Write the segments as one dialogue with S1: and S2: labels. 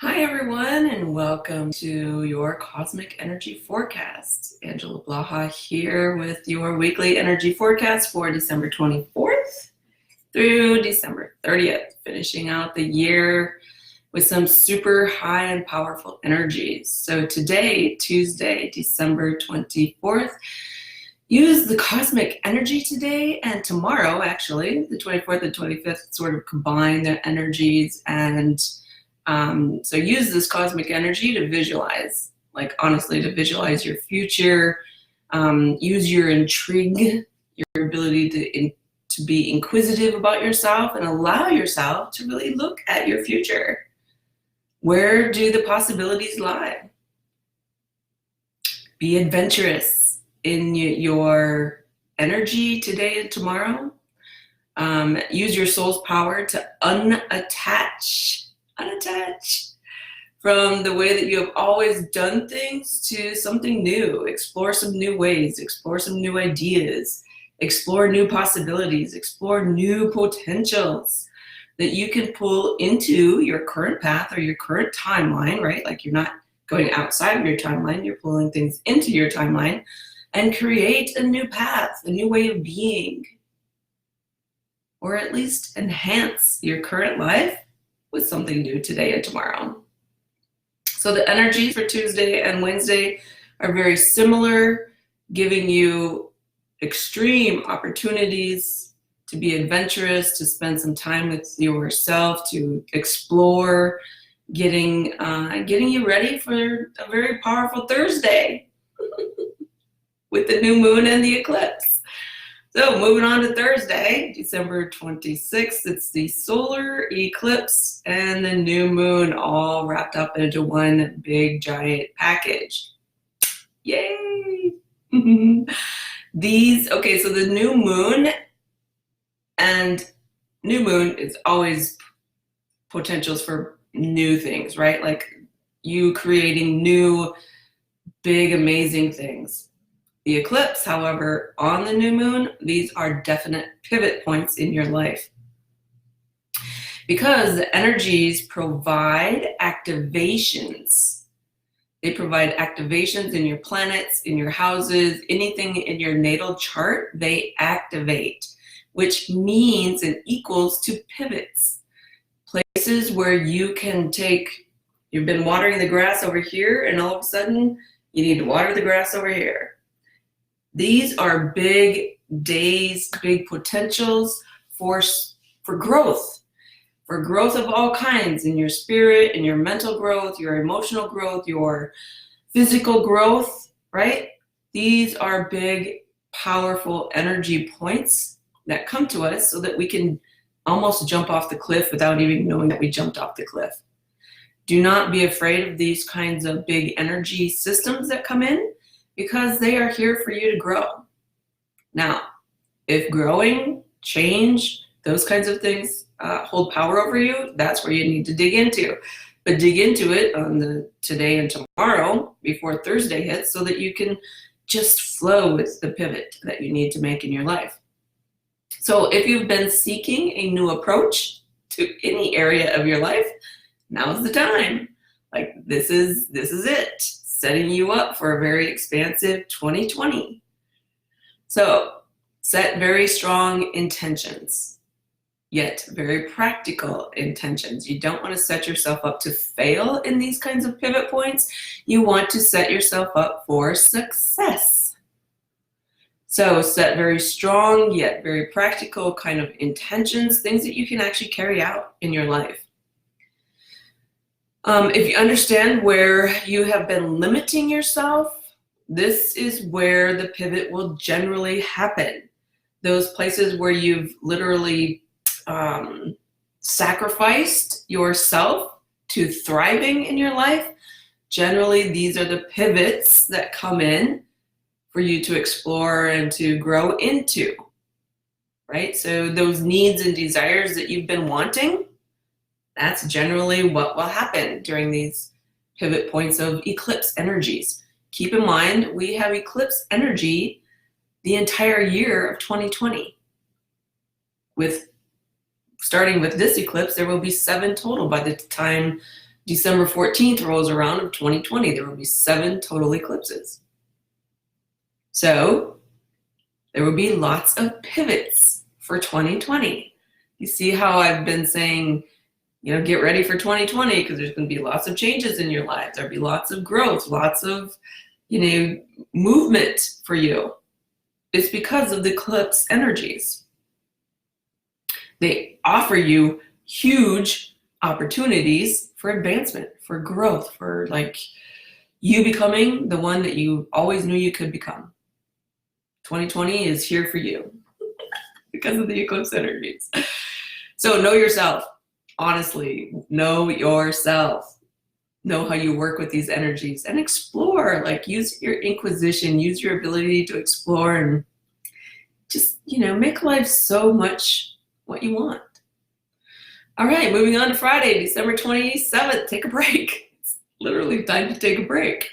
S1: Hi, everyone, and welcome to your Cosmic Energy Forecast. Angela Blaha here with your weekly energy forecast for December 24th through December 30th, finishing out the year with some super high and powerful energies. So today, Tuesday, December 24th, use the cosmic energy today and tomorrow, actually, the 24th and 25th, sort of combine their energies and so use this cosmic energy to visualize, like honestly, to visualize your future. Use your intrigue, your ability to be inquisitive about yourself and allow yourself to really look at your future. Where do the possibilities lie? Be adventurous in your energy today and tomorrow. Use your soul's power to unattach from the way that you have always done things to something new. Explore some new ways, explore some new ideas, explore new possibilities, explore new potentials that you can pull into your current path or your current timeline, right? Like you're not going outside of your timeline, you're pulling things into your timeline and create a new path, a new way of being, or at least enhance your current life with something new today and tomorrow. So the energies for Tuesday and Wednesday are very similar, giving you extreme opportunities to be adventurous, to spend some time with yourself, to explore, getting you ready for a very powerful Thursday with the new moon and the eclipse. So moving on to Thursday, December 26th, it's the solar eclipse and the new moon all wrapped up into one big giant package. Yay! So the new moon is always potentials for new things, right? Like you creating new, big, amazing things. The eclipse, however, on the new moon, these are definite pivot points in your life. Because the energies provide activations. They provide activations in your planets, in your houses, anything in your natal chart, they activate, which means it equals to pivots. Places where you can you've been watering the grass over here, and all of a sudden, you need to water the grass over here. These are big days, big potentials for growth of all kinds in your spirit, in your mental growth, your emotional growth, your physical growth, right? These are big, powerful energy points that come to us so that we can almost jump off the cliff without even knowing that we jumped off the cliff. Do not be afraid of these kinds of big energy systems that come in, because they are here for you to grow. Now, if growing, change, those kinds of things hold power over you, that's where you need to dig into. But dig into it on the today and tomorrow before Thursday hits so that you can just flow with the pivot that you need to make in your life. So if you've been seeking a new approach to any area of your life, now's the time. Like this is it. Setting you up for a very expansive 2020. So set very strong intentions, yet very practical intentions. You don't want to set yourself up to fail in these kinds of pivot points. You want to set yourself up for success. So set very strong, yet very practical kind of intentions, things that you can actually carry out in your life. If you understand where you have been limiting yourself, this is where the pivot will generally happen. Those places where you've literally sacrificed yourself to thriving in your life, generally these are the pivots that come in for you to explore and to grow into, right? So those needs and desires that you've been wanting, that's generally what will happen during these pivot points of eclipse energies. Keep in mind, we have eclipse energy the entire year of 2020. Starting with this eclipse, there will be 7 total by the time December 14th rolls around of 2020. There will be 7 total eclipses. So there will be lots of pivots for 2020. You see how I've been saying, get ready for 2020 because there's going to be lots of changes in your life. There'll be lots of growth, lots of, movement for you. It's because of the eclipse energies. They offer you huge opportunities for advancement, for growth, for you becoming the one that you always knew you could become. 2020 is here for you because of the eclipse energies. So know yourself. Honestly, know yourself. Know how you work with these energies and explore. Use your inquisition, use your ability to explore and just, make life so much what you want. All right, moving on to Friday, December 27th. Take a break. It's literally time to take a break.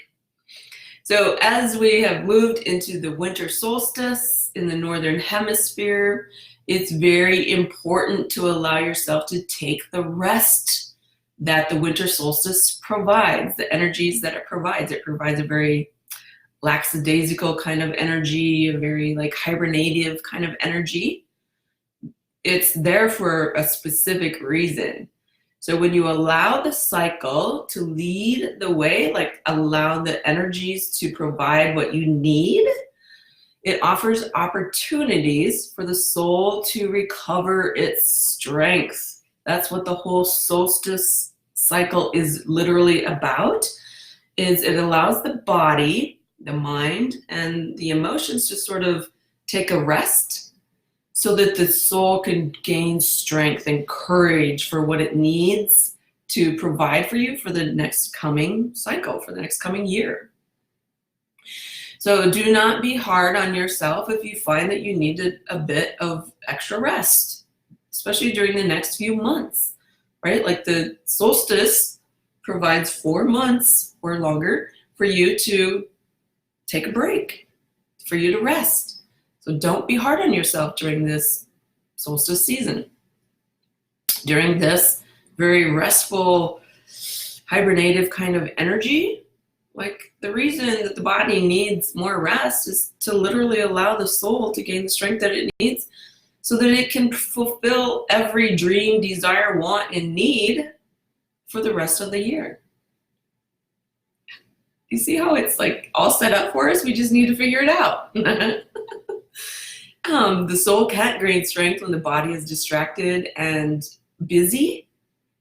S1: So as we have moved into the winter solstice in the Northern Hemisphere, it's very important to allow yourself to take the rest that the winter solstice provides, the energies that it provides. It provides a very lackadaisical kind of energy, a very hibernative kind of energy. It's there for a specific reason. So when you allow the cycle to lead the way, allow the energies to provide what you need, it offers opportunities for the soul to recover its strength. That's what the whole solstice cycle is literally about, is it allows the body, the mind, and the emotions to sort of take a rest so that the soul can gain strength and courage for what it needs to provide for you for the next coming cycle, for the next coming year. So do not be hard on yourself if you find that you need a bit of extra rest, especially during the next few months, right? The solstice provides 4 months or longer for you to take a break, for you to rest. So don't be hard on yourself during this solstice season. During this very restful, hibernative kind of energy, the reason that the body needs more rest is to literally allow the soul to gain the strength that it needs so that it can fulfill every dream, desire, want, and need for the rest of the year. You see how it's all set up for us? We just need to figure it out. The soul can't gain strength when the body is distracted and busy,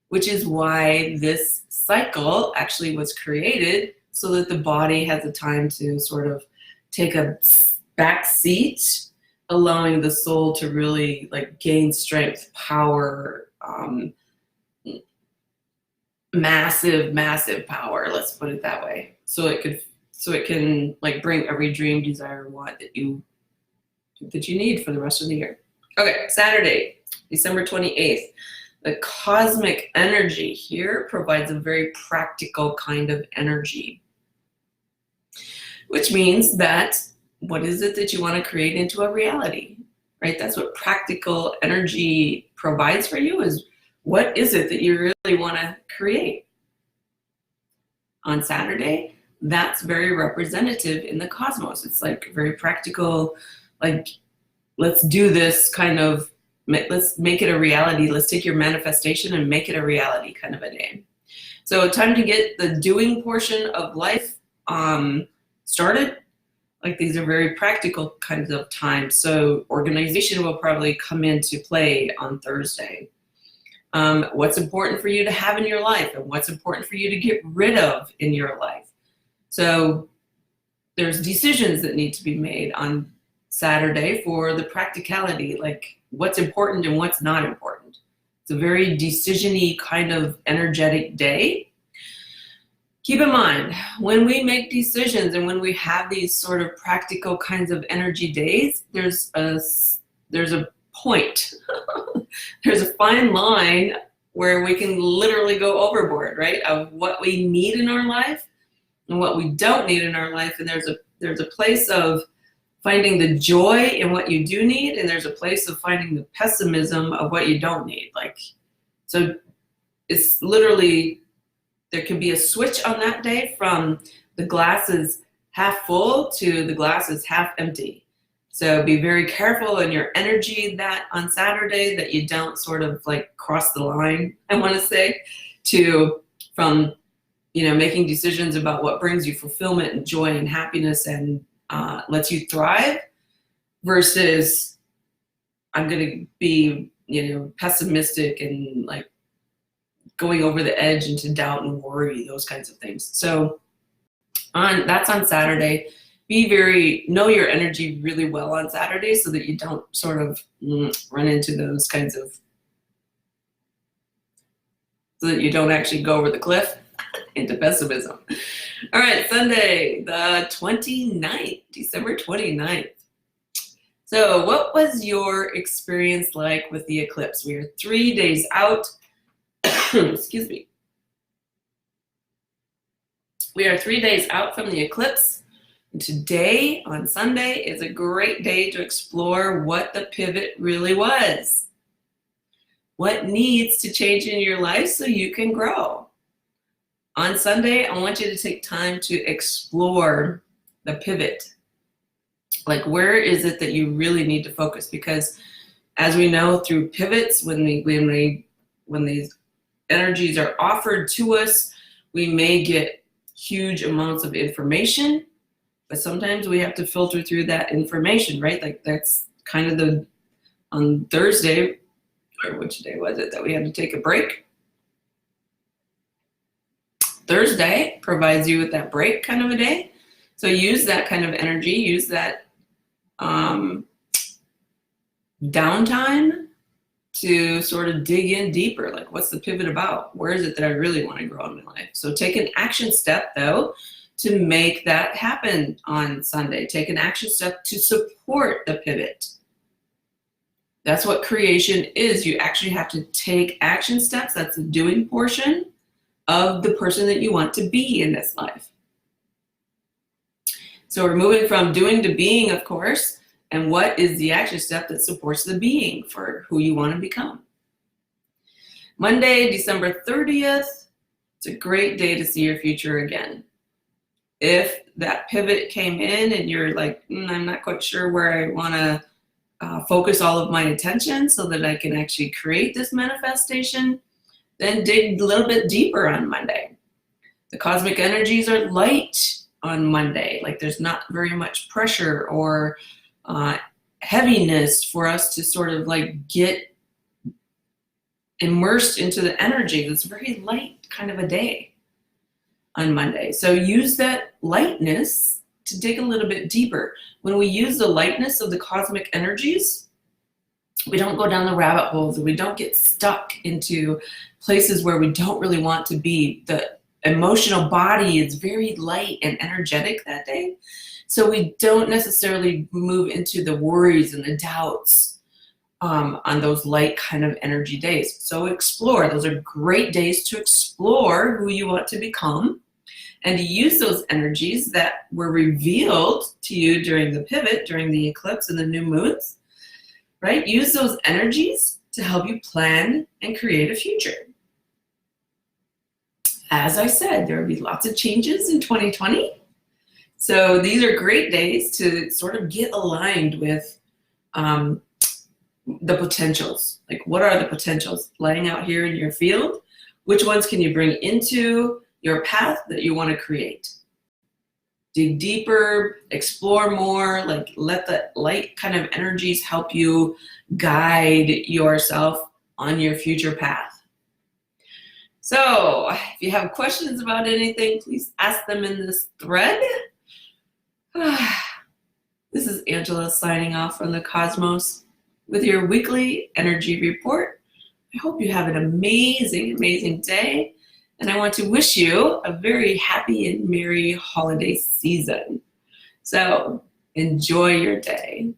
S1: which is why this cycle actually was created, so that the body has the time to sort of take a back seat, allowing the soul to really gain strength, power, massive power, let's put it that way. So it can bring every dream, desire, want that you need for the rest of the year. Okay, Saturday, December 28th. The cosmic energy here provides a very practical kind of energy, which means that what is it that you want to create into a reality, right? That's what practical energy provides for you, is what is it that you really want to create? On Saturday, that's very representative in the cosmos. It's very practical, let's do this kind of, let's make it a reality. Let's take your manifestation and make it a reality kind of a day. So time to get the doing portion of life started. These are very practical kinds of times. So organization will probably come into play on Thursday. What's important for you to have in your life and what's important for you to get rid of in your life. So there's decisions that need to be made on Saturday for the practicality, what's important and what's not important. It's a very decision-y kind of energetic day. Keep in mind, when we make decisions and when we have these sort of practical kinds of energy days, there's a point. There's a fine line where we can literally go overboard, right? Of what we need in our life and what we don't need in our life. And there's a place of finding the joy in what you do need, and there's a place of finding the pessimism of what you don't need. So it's literally there can be a switch on that day from the glass is half full to the glass is half empty. So be very careful in your energy that on Saturday that you don't sort of like cross the line, I want to say, from making decisions about what brings you fulfillment and joy and happiness and lets you thrive versus I'm going to be, pessimistic and like going over the edge into doubt and worry, those kinds of things. So that's on Saturday. Know your energy really well on Saturday so that you don't sort of run into those kinds of, so that you don't actually go over the cliff into pessimism. All right, Sunday, the 29th, December 29th. So what was your experience like with the eclipse? We are 3 days out. Excuse me. We are 3 days out from the eclipse. And today, on Sunday, is a great day to explore what the pivot really was. What needs to change in your life so you can grow? On Sunday, I want you to take time to explore the pivot. Like, where is it that you really need to focus? Because as we know through pivots, when these energies are offered to us, we may get huge amounts of information, but sometimes we have to filter through that information, right? Like that's kind of on Thursday, or which day was it that we had to take a break? Thursday provides you with that break kind of a day. So use that kind of energy, use that downtime to sort of dig in deeper. Like, what's the pivot about? Where is it that I really want to grow in my life? So take an action step, though, to make that happen on Sunday. Take an action step to support the pivot. That's what creation is. You actually have to take action steps. That's the doing portion of the person that you want to be in this life. So we're moving from doing to being, of course. And what is the action step that supports the being for who you want to become? Monday, December 30th, it's a great day to see your future again. If that pivot came in and you're like, I'm not quite sure where I want to focus all of my attention so that I can actually create this manifestation, then dig a little bit deeper on Monday. The cosmic energies are light on Monday. Like there's not very much pressure or heaviness for us to sort of like get immersed into the energy. It's a very light kind of a day on Monday. So use that lightness to dig a little bit deeper. When we use the lightness of the cosmic energies, we don't go down the rabbit holes and we don't get stuck into places where we don't really want to be. The emotional body is very light and energetic that day. So we don't necessarily move into the worries and the doubts on those light kind of energy days. So explore. Those are great days to explore who you want to become and to use those energies that were revealed to you during the pivot, during the eclipse and the new moons, right? Use those energies to help you plan and create a future. As I said, there will be lots of changes in 2020. So these are great days to sort of get aligned with the potentials. Like, what are the potentials laying out here in your field? Which ones can you bring into your path that you want to create? Dig deeper, explore more, like let the light kind of energies help you guide yourself on your future path. So if you have questions about anything, please ask them in this thread. This is Angela signing off from the cosmos with your weekly energy report. I hope you have an amazing, amazing day. And I want to wish you a very happy and merry holiday season. So enjoy your day.